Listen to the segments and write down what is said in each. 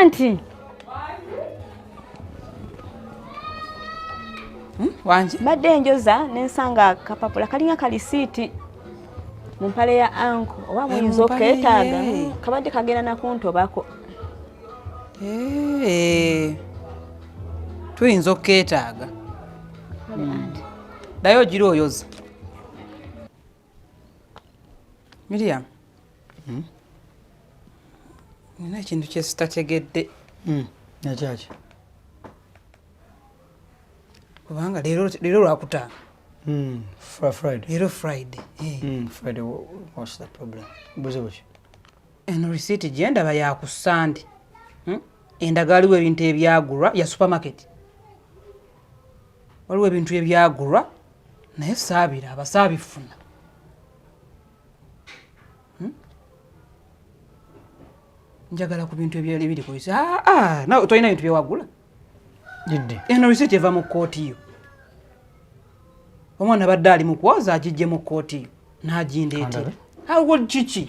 anti. Wanje. Badde njoza nensanga kapapula kalinga kalisiti. Mumpale ya anko oba muyinza oketaaga kabadde kagenda nakuntobako. Tuyinza oketaaga. Dayo giro oyoza. Miriam. Nina ekintu kye sitategedde. Nakyaki? Kubanga leero lwakutaano. Friday. Leero Friday. Friday, what's the problem? Buzibuki. Eno receipt gye ndaba ya ku Sunday. Endaga waliwo ebintu ebyagulwa ya supermarket. Waliwo ebintu ebyagulwa naye saabira abasaabifuna. Njagala ku bintu ebyali biri ku isi. Nawe tolina bintu byewagula? Didde. Eno receipt eva mu kkooti yo. Omwana badde ali mu kwoza agijje mu kkooti yo n'agindeetera. Awo kiki?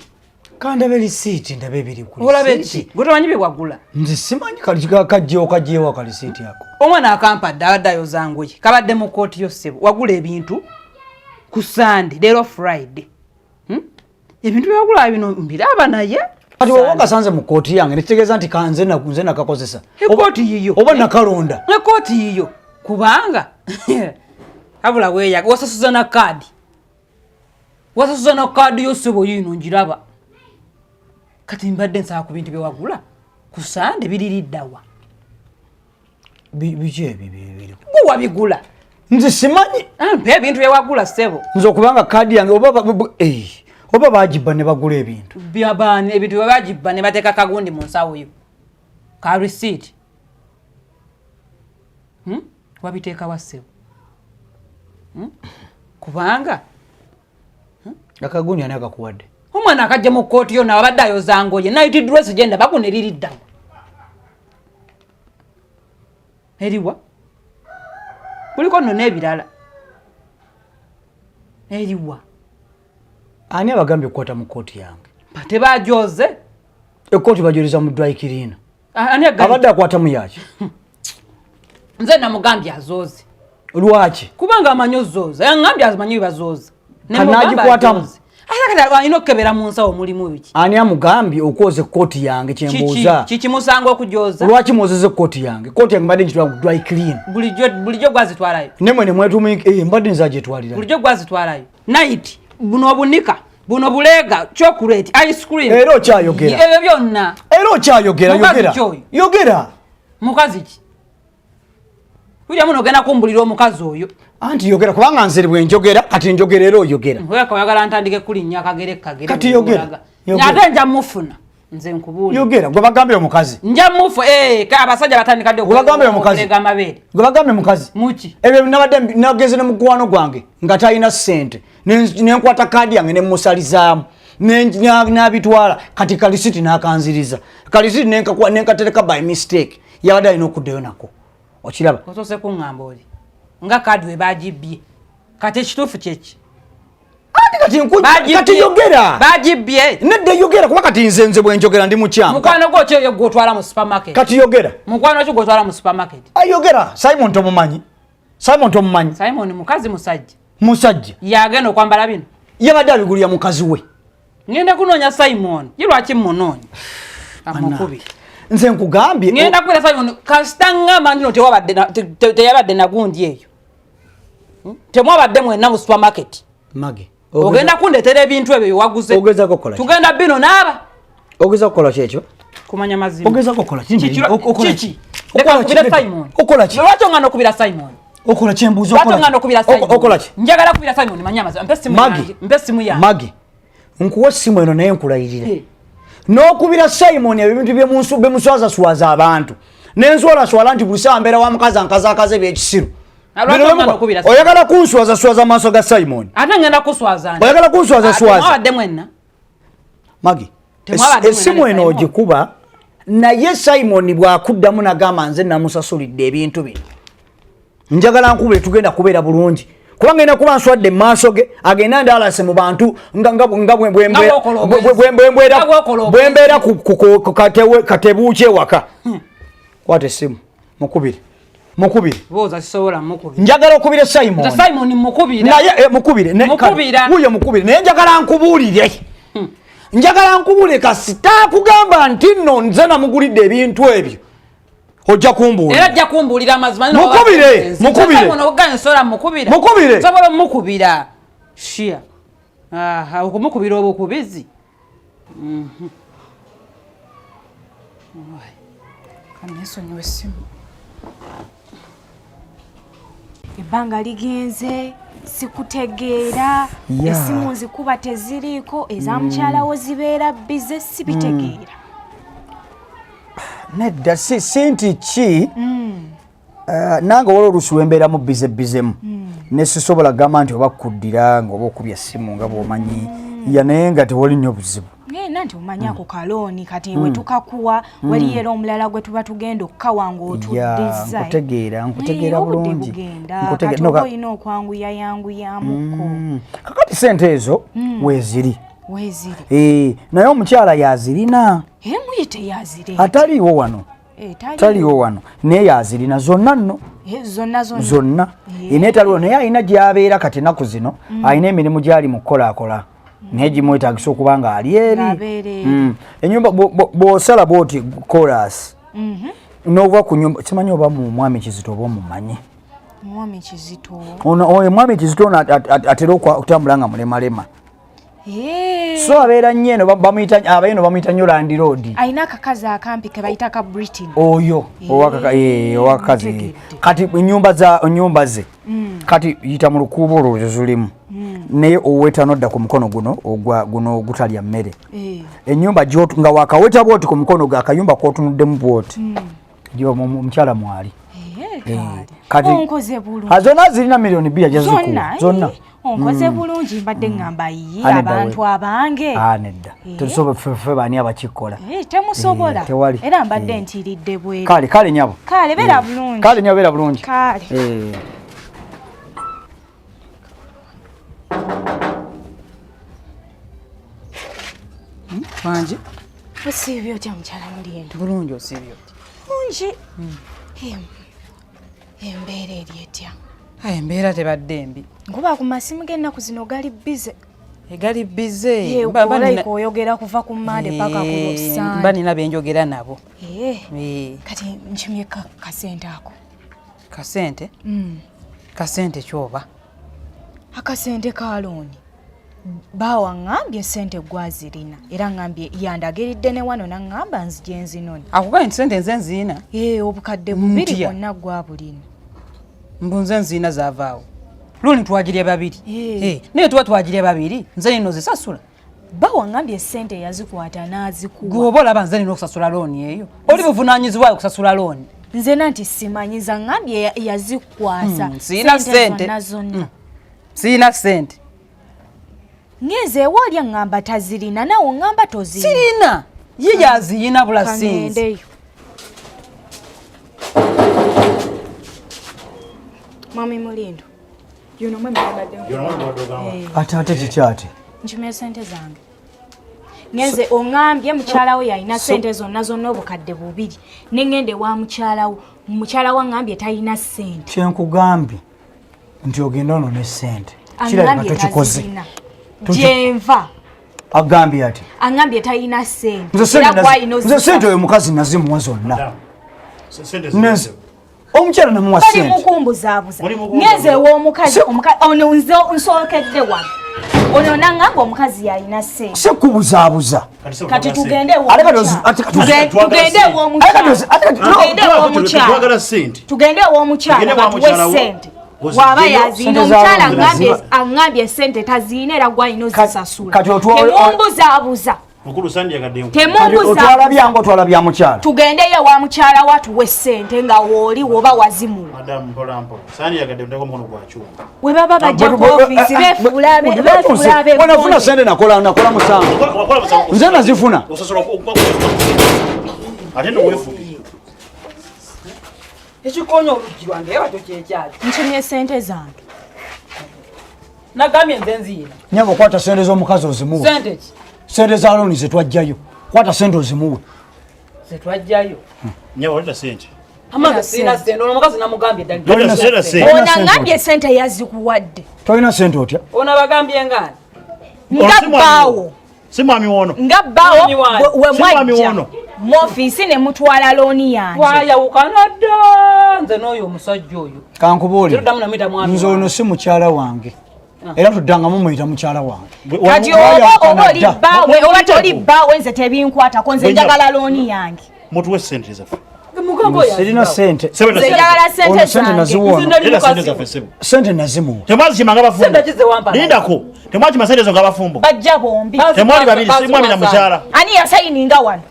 Kandabe receipt ndabe biri ku. Olabe ki? Gwe tomanyi bye wagula? Nze simanyi kajjeewo ka receipt yako. Omwana akampadde abadde ayoza ngoye. Kabadde mu kkooti yo ssebo. Wagula ebintu ku Sunday, leero Friday. Ebintu byawagula bino mbiraba naye. Kati woga sanze mu kkooti yange nekitegeeza nti kanze nakakozesa. Ekkooti yiyo. Oba nakalonda. Ekkooti yiyo. Kubanga abula weya wasasuza na kadi. Wasasuza na kadi yo ssebo yino njiraba. Kati mbadde nsaba ku bintu byewagula ku Sunday biririddawa. Biki ebyo? Gwe wabigula. Nze simanyi. Mpe ebintu byewagula ssebo. Nze okubanga kadi yange oba bagibba ne bagula ebintu. Byabani ebintu babagibba ne bateeka kagundi mu nsawo yo. Ka receipt. Wabiteeka wa ssebo. Kubanga akagundi ani akakuwadde? Omwana akajja mu kkooti yo nawe abadde ayoza ngoye night dress genda bakuneririra. Eriwa? Kuliko nno n'ebirala. Eriwa? Ani abagambye okukwata mu kkooti yange? Tebajoze. Ekkooti bagyoleza mu dry cleaner. Ani abadde akwata mu yaki? Nze namugambye azooze. Lwaki? Kubanga amanyi ozooza. Yangambye amanyi bazooza. Kanagikwatamu. Ayagala alina okukebera mu nsawo mulimu biki? Ani amugambye okwoza ekkooti yange kyembuuza? Kiki musango okujoza? Lwaki mwozeza ekkooti yange? Ekkooti yange mbadde njitwala ku dry clean. Bulijjo gwazitwalayo. Nemwe ne mwetumika mbadde nzagyetwalira. Bulijjo gwazitwalayo. Night buno obunika buno buleega chocolate ice cream. Era okyayogera. Ebyo byonna. Era okyayogera. Yogera. Mukazi ki? Ujja muno ogenda kumbulira omukazi oyo. Anti yogera kubanga nze bwe njogera kati njogera era oyogera. Weka oyagala ntandike kulinnya kagere. Kati yogera. Nyate nja mufuna. Nze nkubuli. Yogera gwe bagambye omukazi. Nja mufu ka abasajja batandikadde okugamba. Gwe bagambye omukazi. Gwe bagambye omukazi. Muki. Ebyo nabadde nageze ne mukwano gwange nga talina ssente. Nenkwata kadi yange ne musalizaamu. N'abitwala kati kalisiti n'akanziriza. Kalisiti nenkatereka by mistake. Yabadde alina okuddayo nako. Okiraba. Otose kuŋŋamba oli. Nga kadi we bagibbye. Kati ekituufu kyeki. Kati yogera. Bagibbye. Nedda yogera kuba kati nze bwe njogera ndi mukyanga. Mukwano gwo kyo gwotwala mu supermarket. Kati yogera. Mukwano kyo gwotwala mu supermarket. Ayogera. Simon tomumanyi. Simon mukazi musajja. Musajja. Yagenda okwambala bino. Yabadde abigulira mukazi we. Ngenda kunoonya Simon. Lwaki munoonya? Amukubi. Nze nkugambye. Ngenda kwera Simon kasitanga mandino teyabadde nagundi eyo. Temwabadde mwenna mu supermarket. Mage. Ogenda kundetera ebintu ebyo waguze. Ogeza kokola. Tugenda bino naaba. Ogeza kokola kyekyo? Kumanya mazima. Ogeza kokola kiki? Okola Simon. Okola ki? Lwaki ngano okubira Simon? Okola kyembuzo okola. Lwaki ngano okubira Simon? Okola ki? Njagala kubira Simon manya mazima. Mpe simu yange. Mage. Nkuwa simu eno naye nkulayirira. N'okubira Simon ebintu bemuswaza abantu. N'enswala nti buli saa mbeera wa mukazi ankazaakaze by'ekisiru. Oyagala kunswaza maaso ga Simon. Ate ngenda kuswaza. Oyagala kunswaza. Mwabadde mwenna. Magi. Essimu eno ogikuba naye Simon bw'akuddamu n'agamba nze namusasulidde ebintu bino. Njagala nkubire tugenda kubeera bulungi. kubanga ina kuba nswadde maaso ge agenda ndalase mu bantu nga bwembeera ku katebuuki ewaka kwata essimu mukubire njagala okubire Simon wuyo mukubire naye njagala nkubuulire kasita kugamba nti nno nze namugulidde ebintu ebyo ojja kumbuulira era ajja kumbuulira amazima mukubire sobola mukubira shia okumukubira obukubizi kanesonyiwa essimu ebbanga ligenze sikutegeera essimu nzikuba teziriiko eza mukyalawo zibeera bize sibitegeera nedda sinti ki nange wala oluusi lwembeeramu bizemu nesisobola gamba nti oba kuddira nga oba okubya essimu nga bwomanyi naye nga tewali nnyo buzibu ngenda nti omanyi ako kalooni kati we tukakuwa wali era omulala gwe tuba tugenda okukawa ng'otuddiza nkutegeera bulungi kati oba olina okwanguyayanguyamuko kakati sente ezo weeziri naye omukyala yazirina muyite yazire ataliiwo wano naye yazirina zonna nno zonna eneetaliwo naye alina gy'abeera kati ennaku zino alina emirimu gy'ali mu kukolaakola naye gimwetagisa okuba nga ali eri enyumba bw'osala bwoti kolas n'ova ku nyumba simanyi oba mu mwami Kizito oba omumanyi mwami Kizito mwami Kizito ono atera okutambula nga mulemalema so abeera nnyo eno abayino bamuyita nnyo Land Road alina akakazi akampi ke bayita ka Britain oyo owakazi kati ennyumba ze kati yita mu lukuubo olwo zulimu naye oweta nodda ku mukono guno ogutalya mmere ennyumba nga wakaweta bwoti ku mukono gwe akayumba k'otunuddemu bwoti omukyala mwali kati zonna zirina miliyoni bbiri jazikuwa zonna onkoze bulungi mbadde ngamba ye abantu abange nedda tetusobola ffe baani abakikola temusobola era mbadde ntiridde bweru kale nyabo kale beera bulungi wangi osiibye otya mukyala Mulyendu bulungi osiibye bulungi embeera eri etya embeera tebadde mbi nkuba ku masimu g'ennaku zino gali bize egali bize oyogera kuva ku Mande paka ku Lwosande mba nina benjogera nabo kati nkimye kasente ako kasente kyoba akasente ka looni bawa ngambye sente gwazirina era ngambye yandagiridde ne wano nangamba nzije nzinoni akugambye nti sente nze nziina obukadde bubiri bwonna gwabulina mbunze nziina zavaawo looni twagirya babiri naye tuba twagirya babiri nze nino zisasula bawa ngambye sente yazikwata n'azikuwa gwoba olaba nze nina okusasula looni eyo oli buvunaanyizibwayo okusasula looni nze nanti simanyiza ngambye yazikwasa siina sente ngeze ewalya ngamba tazirina nawo ngamba tozirina sirina ye yaziyina bula sinzi Mami Mulyendu ate kikyate nkimye sente zange ngeze ongambye mukyalawo yalina sente zonna obukadde bubiri nengende wa mukyalawo ngambye talina sente kyenkugambye nti ogenda ono ne sente kirabika tokikoze jenva agambye ati angambye talina sente nze sente oyo mukazi nazimuwa zonna omukyala namuwa sente mukumbuzaabuza ngeze ew'omukazi ono nze nsookedde wano ono nangamba omukazi yalina sente sekubuzaabuza kati tugende ew'omukyala batuwe sente waba yazina omukyala angambye sente taziina era gwalina ozisasula temumbuzaabuza otwala byange otwala bya mukyala tugendeyo wa mukyala watuwe sente nga wooli woba wazimuwa we baba bajja ku ofiisi befuula sente nakola musango nze nazifuna ekikonya oluggi lwange eba kyo kyekyaki nkimye sente zange Nagamye nze nziina. Nyabo kwata sente z'omukazi ozimuwe. Sente ki? Sente za looni ze twajjayo. Kwata sente ozimuwe. Ze twajjayo. Nyabo oleta sente. Amaze sina sente. Ono omukazi namugambye ddala. Oleta sente. Ona ngambye sente yazikuwadde. Tolina sente otya? Ono abagambye ngani? Ngabbawo. Si mwami wono. Ngabbawo we mwami mwajja. wono. Mu office ne mutwala looni yange. Twayawukana dda nze n'oyo omusajja oyo. Kankubuulire. Tuddamu namuyita mwami. Nze ono si mukyala wange. Era tuddangamu muyita mukyala wange. Kati oba oli bbaawe oba toli bbaawe nze tebinkwatako nze njagala looni yange. Mutuwe sente zaffe. Mugambo ya. Sirina sente. Nze njagala sente Sente zange. naziwona. Era sente zaffe sebo. Sente nazimuwa. Temwazi kimanga bafumbo. Sente kize wampa. Lindako. Temwazi masente zo ngabafumbo. Bajja bombi. Temwali babiri si mwami na mukyala. Ani yasayininga wano?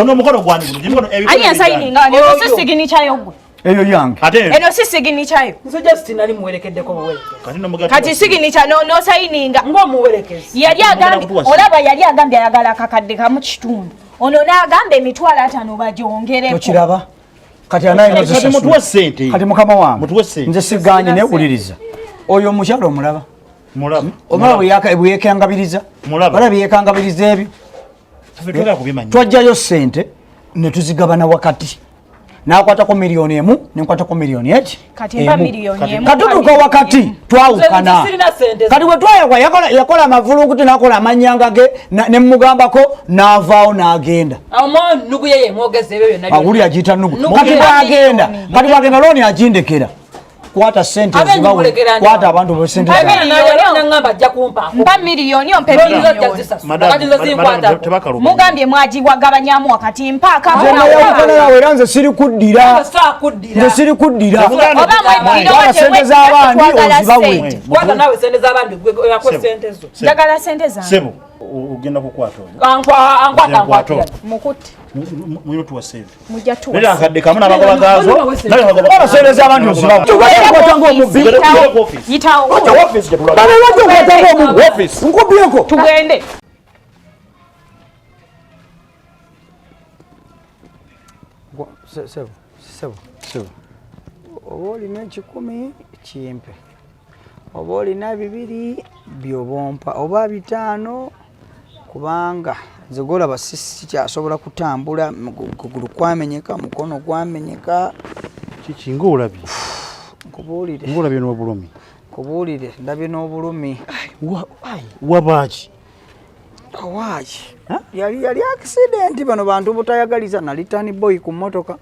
Ono mukono gwani guno Ani yasayininga wano? Eno si signature yo gwe. Eyo yange. Ate Eno si signature yo. Nze just nali muwerekeddeko muweleke. kati no mugato. Kati signature no sayininga. Ng'omuwerekezi. Yali agambye olaba yali agambye ayagala akakadde kamu kitundu. Ono n'agamba emitwalo 5 bagyongereko. Tokiraba? Kati anayo Kati mutuwe sente. Kati mukama wange. Mutuwe sente. Nze siganye nebuliriza. Oyo omukyala omulaba. Mulaba. Omulaba bweyekangabiriza. Mulaba. Bala byekangabiriza ebyo. Tufetera kubimanya. Twajjayo sente ne tuzigabana wakati. Nakwatako miliyoni 1 nenkwatako miliyoni eki. Kati mba miliyoni emu. Katutuka wakati twawukana. Kati bwe twayagwa yakola amavulukuti nakola amanyanga ge ne mugambako n'avaawo n'agenda. Amon nugu yeye mwogeze ebyo byonna. Aguli agiyita nugu. Kati bwagenda looni agindekera. Kwata sente zibawe. Kwata abantu bo sente. Ngamba ajja kumpa. Mba miliyoni ompe miliyoni. Mugambye mwagiwagabanyamu wakati mpaka era nze siri kuddira. Nze siri kuddira. Oba mwedira sente z'abandi ozibawe. Kwata nawe sente z'abandi gwe yakwe sente zo. Njagala sente zange. Sebo ugenda kukwata oyo. Ankwata. Mukuti. Muyo tuwa save. Mujja tuwa. Nera akadde kamu n'abagoba gazo. Bala sente z'abandi ozibawe. Kwata ng'omubbi. Yitawo. Office gye tulaba. Kwata ng'omubbi. Office. Nkubyeko. Tugende. Sebo. Oba olina 10 kimpe. Oba olina 2 byobompa. Oba 5 kubanga nze golaba sikyasobola kutambula, kugulu kwamenyeka, mukono gwamenyeka. Kiki ng'olabye? Nkubuulire. Ng'olabye n'obulumi. Nkubuulire ndabye n'obulumi. Wabaaki? Awaaki. Yali accident bano bantu butayagaliza na litani boy ku motoka.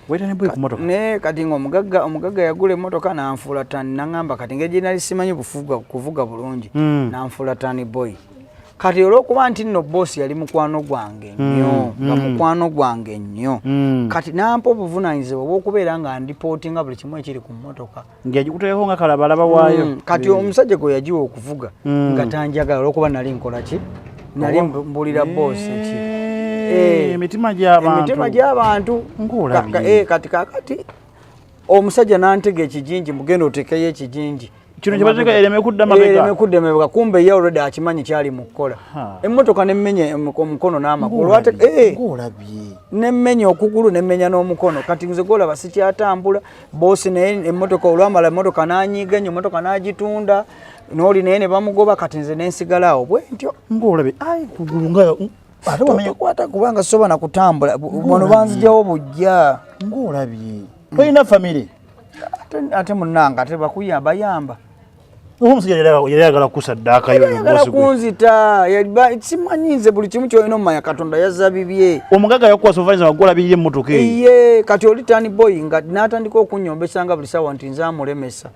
Weta ne boy ku motoka. Ne kati omugagga yagula emotoka n'anfuula tani nangamba kati ngeje nali simanyi kuvuga bulungi. N'anfuula tani boy. Kati olwokuba nti nno boss yali mukwano gwange nnyo, nga mukwano gwange nnyo. Kati nampa obuvunaanyizibwa bw'okubeera nga ndipotinga buli kimu ekiri ku mmotoka. Ng'agikuteeko nga kalabalaba waayo. Kati omusajja gwe yagiwa okuvuga nga tanjagala olwokuba nali nkola ki? Nali mbulira boss ki? Emitima gy'abantu. Ng'olabye. Kati kakati omusajja n'antega ekijinji mugenda otekeyo ekijinji. Kino kibateka ereme kudda mabega. Ereme kudda mabega kumbe ye already akimanyi kyali mukola. Emmotoka nemmenya omukono n'amagulu. Ng'olabye. Nemmenya okugulu nemmenya n'omukono. Kati nze golaba sikyatambula. Boss naye emmotoka olwamala emmotoka n'anyiga nnyo emmotoka n'agitunda. N'oli naye ne bamugoba kati nze n'ensigalaawo bwe ntyo. Ng'olabye. Kugulu nga ate wamenya kwata kubanga soba na kutambula. Wano banzijawo bujja. Ng'olabye. Toyina family. Ate munnanga ate bakuyamba. Omusajja yali ayagala kusaddaaka yo bosi gwe. Kunzita simanyi nze buli kimu kyolina omanya Katonda yazza bibye. Omugagga yakuwa supervisor wagola biyire emmotoka eyo. Iye kati oli tani boy nga n'atandika okunyombesa nga buli sawa nti nze amulemesa.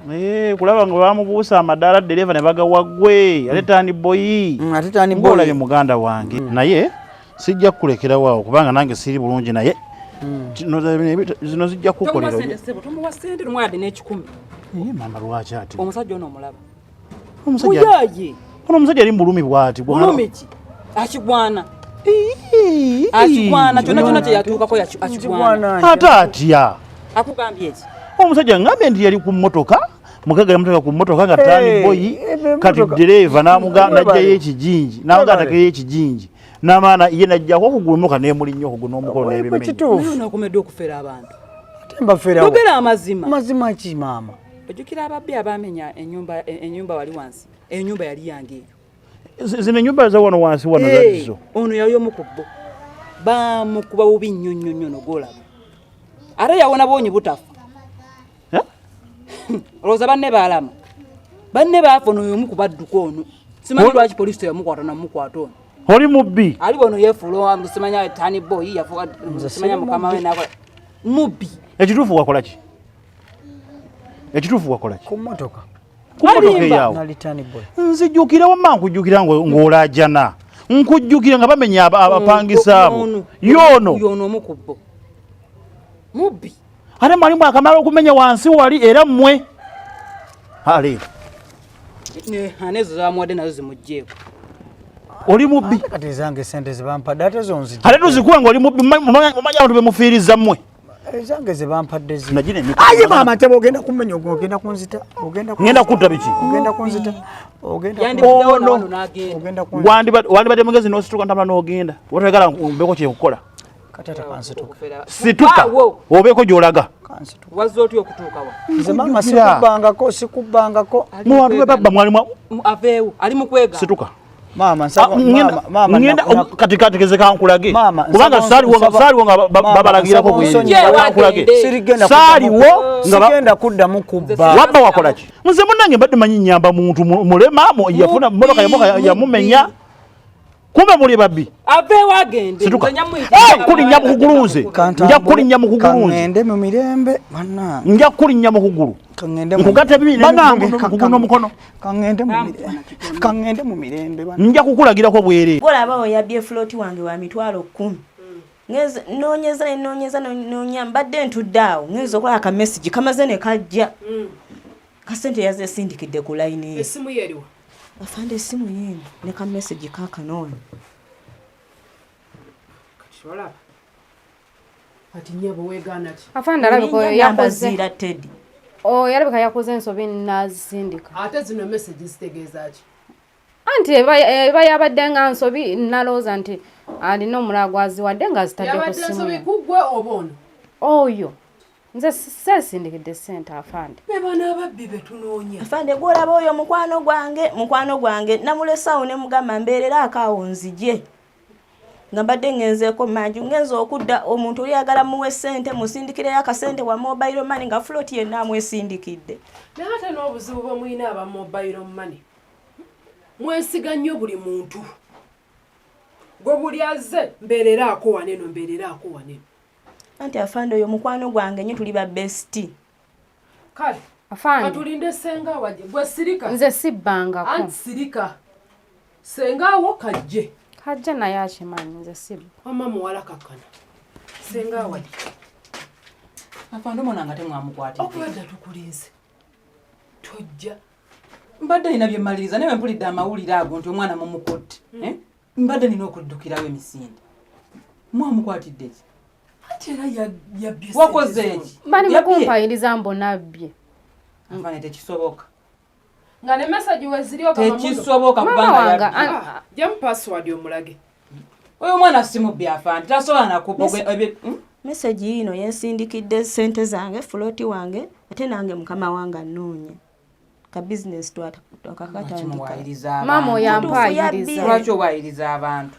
Kulaba nga bamubuusa amadaala dereva ne bagawaggwe ate tani boy. Ate tani boy. Ng'olabye muganda wange. Naye sijja kukulekerawo awo kubanga nange siri bulungi naye. Zino zijja kukolera. Tumuwa sente lumwadi n'ekikumi. Mama lwaki ati? Omusajja ono omulaba. Omusajja. Buyaye. Ono omusajja ali mulumi bwati. Mulumi ki? Akigwana. Akigwana kyonna kye yatuukako akigwana. Ate atya. Akugambye eki. Omusajja ngambye nti yali ku mmotoka. Mugagga yamuteeka ku mmotoka nga tani boyi. Kati dereva n'ajjayo ekijinji. N'amuganda atekeyo ekijinji. N'amaana ye najjako okugulumoka n'emuli nnyo okugu n'omukono n'ebimenya. Kituufu. Nakomedde okufera abantu. Mbafera. Togera amazima. Mazima ki maama? Ojjukira ababbi abaamenya ennyumba wali wansi. Ennyumba yali yange eyo. Zino ennyumba za wano wansi wano zazo. Ono yali omukubbo. Bamukuba bubi nnyo n'ogolaba. Ate yawona bwonyi butafu. Olowooza banne baalama. Banne baafa ono omukuba adduka ono. Simanyi lwaki poliisi teyamukwata namukwata ono. Oli mubbi. Ali bono yefulo simanya tani boy yafuka simanya mukama we nakola. Mubbi. Ekituufu wakola ki? Ku mmotoka. Ku mmotoka yawo. Nali tani boy. Nzijjukira wamma nkujjukira ng'olajjana. Nkujjukira nga bamenya abapangisa abo. Yono omukubbo. Mubbi. Ate mwalimu akamala okumenya wansi wali era mmwe. Ali. Anezo zamwadde nazo zimugjeeko. Oli mubbi. Kati zange sente zibampadde ate zonzija. Ate tuzikuwa ng'oli mubbi mumanya abantu bemufiiriza mmwe. Zange zibampadde zi. Najine emiko. Aye mama tebo ogenda kumenya ogenda kunzita. Ngenda kudda biki? Ogenda kunzita. Ogenda kunzita. Wandibadde mugezi n'osituka ntambula n'ogenda. Wotegala mbeko kyekukola. Katata kansituka. Situka. Obeeko gy'olaga. Kansituka. Wazze otya okutuuka wa? Nze mama sikubangako. Mu bantu bebabba mwalimu aveewo ali mu kwega. situka. Mama nsaba mama ngenda katikati kezeka nkulage kubanga saliwo nga babalagirako bwiri nkulage saliwo nga bagenda kudda mukubba wabba wakola ki nze munange mbadde manyi nyamba muntu mulema yafuna motoka yamumenya kumbe muli babbi aveewo agende kulinnya mukugulunze nja kulinnya mukugulunze ngende mu mirembe bana nja kulinnya mukugulu nkugate bibi nkuguno mukono kangende mu mirembe bana nja kukulagirako bwere olaba oyabye float wange wa mitwalo 10 ngeze noonyeza mbadde ntudde awo ngeze okola aka message kamaze ne kajja kasente yaze sindikidde ku line esimu yeriwa afande esimu yino ne ka message kakanono kashola ati nyabo wegana ki afande alabiko yakoze Teddy yalabika yakoze ensobi nazindika ate zino message zitegeeza ki anti eba yabadde nga nsobi nalooza nti alina omulagwazi wadde nga zitadde ku simu yabadde nsobi kuggwe obono oyo nze sesindikidde ssente afande bebana ababbi betunoonya afande gwolaba oyo mukwano gwange namulesawo ne mugamba mbeerera akaawo nzije nga mbadde ngenzeeko manju ngenza okudda omuntu oyagala muwe ssente musindikireyo akasente wa mobile money nga float yenna amwesindikidde naye ate n'obuzibu bwe mulina aba mobile money mwesiga nnyo buli muntu gwe buli azze mbeereraako waneno anti afande oyo mukwano gwange nnyo tuli ba besti kale afande katulinde senga waje gwe sirika nze sibbangako anti sirika sengawo kajje kajja naye akimanyi nze sibba mama muwala kakkana senga waje afande mwana nga temwamukwatidde okubadda tukulinze tojja mbadde nina bye mmaliriza naye mpulidde amawulire ago nti omwana mumukotte mbadde nina okuddukirawo emisinde mwamukwatidde ki ate era yabbye wakoze eki bani mukumpayiriza mbonabbye afande tekisoboka nga ne message weziri tekisoboka kubanga jamu password omulage oyo omwana simubbi afande tasobola nakuba message yino yensindikidde ssente zange float wange ate nange mukama wange annoonya ka business twakakatandika mama oyampayiriza lwaki owayiriza abantu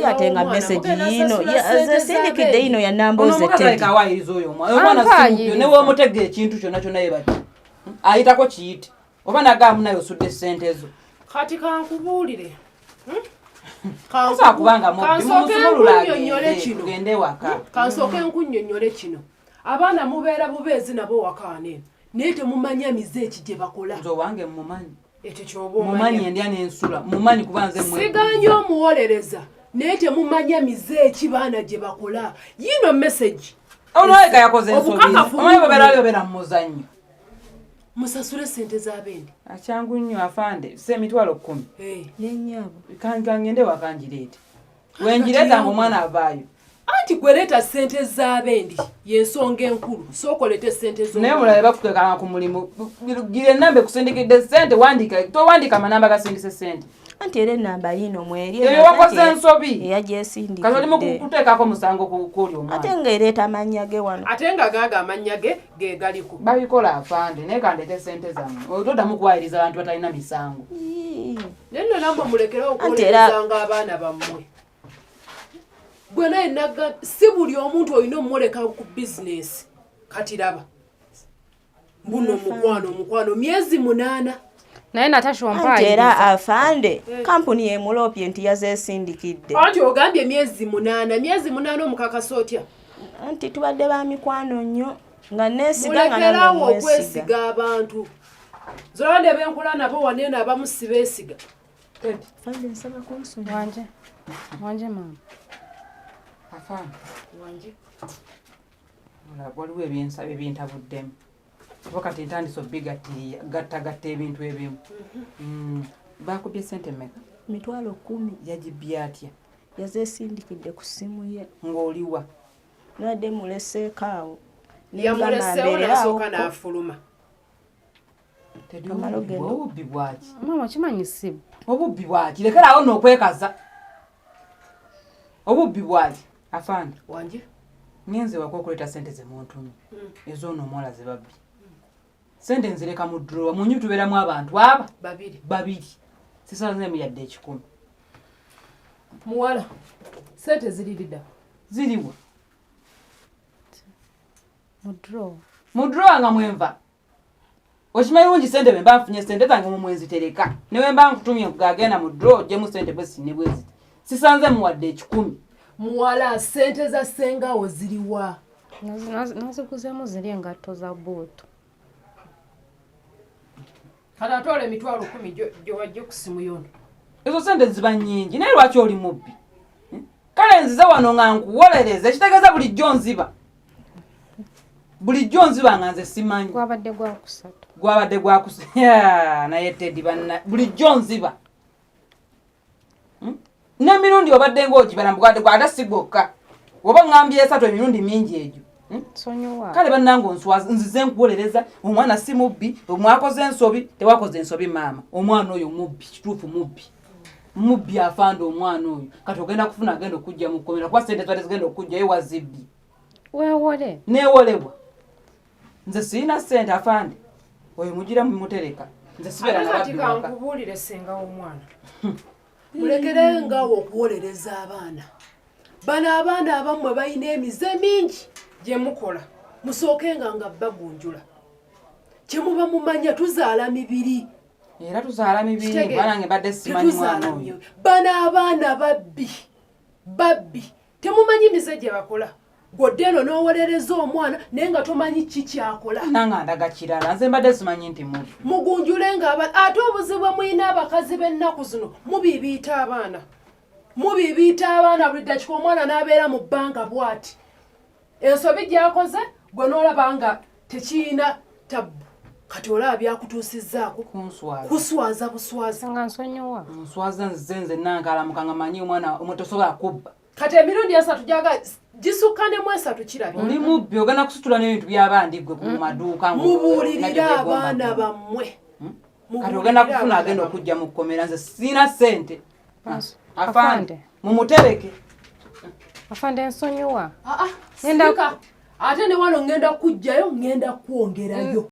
ate nga message yino sindikidde yino ya namboze Teddy awayiriza oyo omwana simubbi ne womutega ekintu kyonna kyonna yebati ayitako kiyite oba nagamba naye osudde ssente ezo kati kankubuulire kubanga mubbi waka kansooke nkunnyonnyole kino abaana mubeera bubeezi nabo wakaane naye temumanya mizeeki gye bakola nze owange mumanyi ekyo kyoba mumanyi endya n'ensula mumanyi kuba nze siganye omuwolereza naye temumanya mizeeki baana gye bakola yino message olwaleka yakoze ensobi omanyi babeera mu muzannyo musasule sente z'abendi akyangu nnyo afande se emitwalo 10 nenyabo kangende wakanjireete wenjireeta nga omwana avaayo anti gwereeta sente z'abendi yensonga enkulu sookolete sente zo naye mulabe bakutekanga ku mulimu gira enamba ekusindikidde sente towandika amanamba gasindise sente anti era enamba yino mweri eyo wakoze ensobi eyagyesindikidde kati olimu kuteekako musango kuli omwana ate ng'ereeta amannya ge wano ate nga gaaga amannya ge galiko babikola afande naye kandete sente zammwe oyo toddamu kuwayiriza abantu batalina misango naye nno nammwe mulekerewo okuwolerezanga abaana bammwe gwe naye nagga si buli omuntu olina omuleka ku bizinesi kati raba mbuno omukwano myezi 8 naye Natasha anti era afande kampuni yemulopye nti yazeesindikidde anti ogambye myezi 8 omukakasa otya anti tubadde ba mikwano nnyo nga neesiga nga mulekerawo okwesiga abantu zolande benkula nabo waneeno abamu si beesiga fande nsaba kunsonyiwa wanje mama afande wanje waliwo ebintabuddemu wakati ntandise gattagatta ebintu ebimu bakubye sente mmeka 10,000 yagibye atya yazeesindikidde ku ssimu ye ng'oliwa nabadde muleseeko awo yamuleseewo nasooka n'afuluma obubbi bwaki mama kimanyisibu obubbi bwaki lekeraawo n'okwekaza obubbi bwaki afande wanje ngenze wako okuleeta sente zemuntumye ezoono omuwala ze babbi sente nzireka mu drowa munyu tubeeramu abantu aba babiri sisanzemu yadde 10 muwala sente ziririda ziriwa mu drowa nga mwenva okimanyi bungi sente bwe mba nfunye sente zange mu mwezi tereka newe mba nkutumye gagenda mu drowa ogyemu sente bwesine bwezi sisanzemu wadde 10 muwala sente za sengawo ziriwa nazikuzeemu ziri engatto za bootu kati atwala 10,000 gyewajja ku simu yono ezo sente ziba nnyingi naye lwaki oli mubbi kale nzize wano nga nkuwolereza ekitegeeza bulijjo nziba nga nze simanyi gwabadde gwakusatu naye tedi banna bulijjo nziba n'emirundi obadde ng'ogibala mugwadde ate si gwokka oba ngambye 3 emirundi mingi egyo kale bannange nzize nkuwolereza omwana si mubbi omwakoze ensobi tewakoze ensobi maama omwana oyo mubbi kituufu mubbi afande omwana oyo kati ogenda kufuna agenda okujja mu kkomera kuba sente twate zigenda okujja ye wazibbi neewolebwa nze sirina sente afande oyo mugira mumutereka nze sibeera kati kankubuulire senga w'omwana mulekere ngaawo okuwolereza abaana bano abaana abammwe balina emize mingi gye mukola musookenga nga bagunjula kye muba mumanya tuzaala mibiri era tuzaala mibiri banange badde simanyi mwana oyo bano abaana babbi temumanyi mize gye bakola godde eno n'owolereza omwana naye nga tomanyi ki kyakola nanga ndaga kirala nze mbadde simanyi nti mugunjule nga ate obuzibu muyina abakazi b'ennaku zino mubibiita abaana buli dakika omwana n'abeera mu bbanga bw'ati ensobi gyakoze gwe n'olaba nga tekiyina tabbu kati olaba byakutuusizzaako kuswaza buswaza nga nsonyiwa nswaza nze nankalamuka nga manyi omwana tosobola kubba kati emirundi 3 gyaga gisukkanemu 3 kirabye oli mubbi ogenda kusitula n'ebintu by'abandi gwe ku maduuka mubuulirira abaana bammwe kati ogenda kufuna agenda okujja mu kkomera nze sirina ssente afande mumutereke afande nsonyiwa ate ne wano ngenda kujjayo ngenda kwongerayo